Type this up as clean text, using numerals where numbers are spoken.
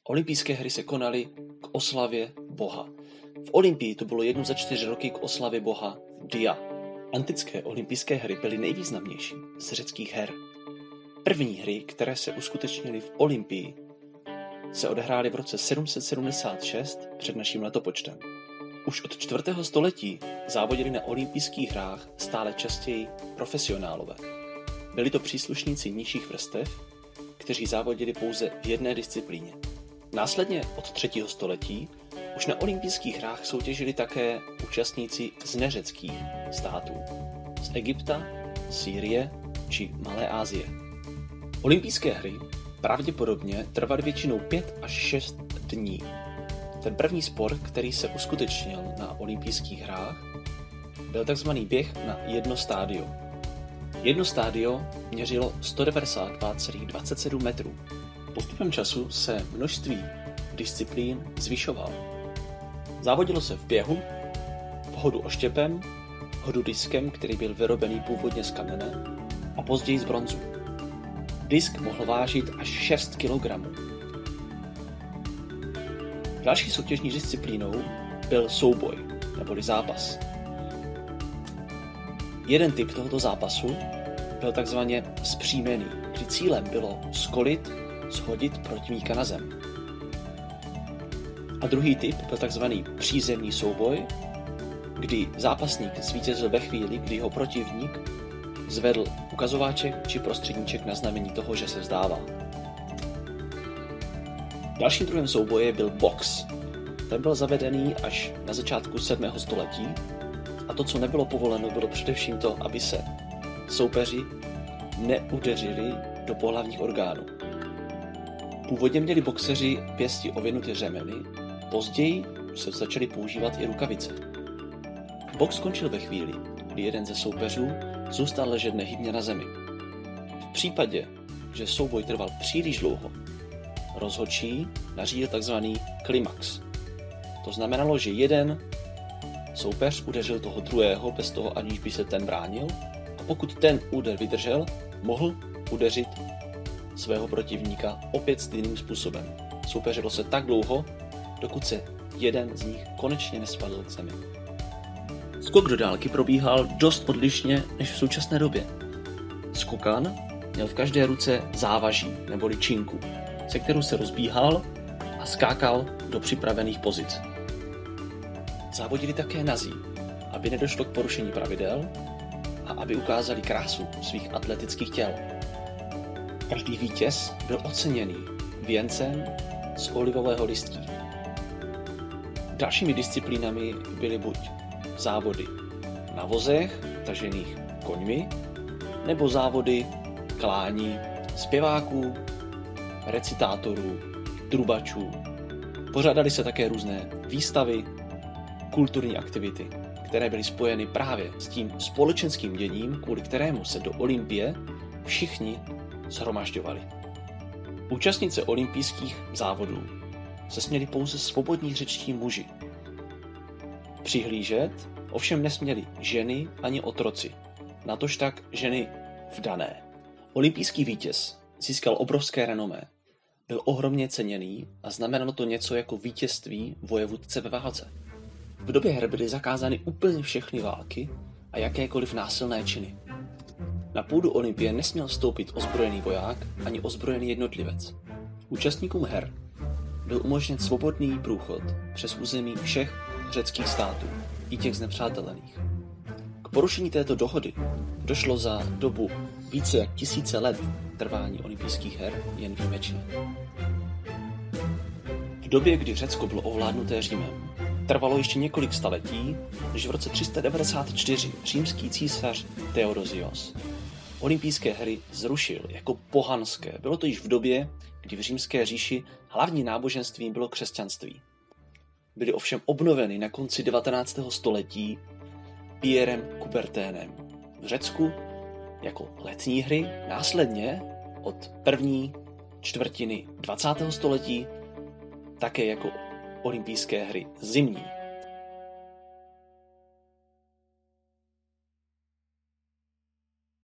Olympijské hry se konaly k oslavě boha. V Olympii to bylo jednou za 4 roky k oslavě boha Dia. Antické olympijské hry byly nejvýznamnější z řeckých her. První hry, které se uskutečnily v Olympii, se odehrály v roce 776 před naším letopočtem. Už od 4. století závodili na olympijských hrách stále častěji profesionálové. Byli to příslušníci nižších vrstev, kteří závodili pouze v jedné disciplíně. Následně od 3. století už na olympijských hrách soutěžili také účastníci z neřeckých států, z Egypta, Sýrie či Malé Asie. Olympijské hry pravděpodobně trvaly většinou 5 až 6 dní. Ten první sport, který se uskutečnil na olympijských hrách, byl tzv. Běh na jedno stádio. Jedno stádio měřilo 192,27 metrů. Postupem času se množství disciplín zvyšovalo. Závodilo se v běhu, v hodu oštěpem, hodu diskem, který byl vyrobený původně z kamene, a později z bronzu. Disk mohl vážit až 6 kg. Další soutěžní disciplínou byl souboj, neboli zápas. Jeden typ tohoto zápasu byl takzvaně vzpřímený, kdy cílem bylo shodit protivníka na zem. A druhý typ byl takzvaný přízemní souboj, kdy zápasník zvítězil ve chvíli, kdy jeho protivník zvedl ukazováček či prostředníček na znamení toho, že se vzdává. Dalším druhem souboje byl box. Ten byl zavedený až na začátku 7. století a to, co nebylo povoleno, bylo především to, aby se soupeři neudeřili do pohlavních orgánů. Původně měli boxeři pěsti ovinuty řemeny, později se začaly používat i rukavice. Box skončil ve chvíli, kdy jeden ze soupeřů zůstal ležet nehybně na zemi. V případě, že souboj trval příliš dlouho, rozhodčí nařídil tzv. Klimax. To znamenalo, že jeden soupeř udeřil toho druhého bez toho, aniž by se ten bránil, a pokud ten úder vydržel, mohl udeřit svého protivníka opět stejným způsobem. Soupeřilo se tak dlouho, dokud se jeden z nich konečně nespadl k zemi. Skok do dálky probíhal dost odlišně než v současné době. Skokan měl v každé ruce závaží neboli činku, se kterou se rozbíhal a skákal do připravených pozic. Závodili také nazí, aby nedošlo k porušení pravidel a aby ukázali krásu svých atletických těl. Každý vítěz byl oceněný věncem z olivového listí. Dalšími disciplínami byly buď závody na vozech, tažených koňmi, nebo závody klání zpěváků, recitátorů, trubačů. Pořádaly se také různé výstavy, kulturní aktivity, které byly spojeny právě s tím společenským děním, kvůli kterému se do Olympie všichni shromažďovali. Účastnice olympijských závodů se směli pouze svobodní řečtí muži. Přihlížet ovšem nesměli ženy ani otroci, natož tak ženy vdané. Olympijský vítěz získal obrovské renomé, byl ohromně ceněný a znamenalo to něco jako vítězství vojevůdce ve válce. V době her byly zakázány úplně všechny války a jakékoliv násilné činy. Na půdu Olympie nesměl vstoupit ozbrojený voják ani ozbrojený jednotlivec. Účastníkům her byl umožněn svobodný průchod přes území všech řeckých států, i těch znepřátelených. K porušení této dohody došlo za dobu více jak 1000 let trvání olympijských her jen výjimečně. V době, kdy Řecko bylo ovládnuté Římem, trvalo ještě několik staletí, než v roce 394 římský císař Theodosios olympijské hry zrušil jako pohanské. Bylo to již v době, kdy v římské říši hlavní náboženstvím bylo křesťanství. Byly ovšem obnoveny na konci 19. století Pierrem Coubertinem v Řecku jako letní hry, následně od první čtvrtiny 20. století také jako olympijské hry zimní.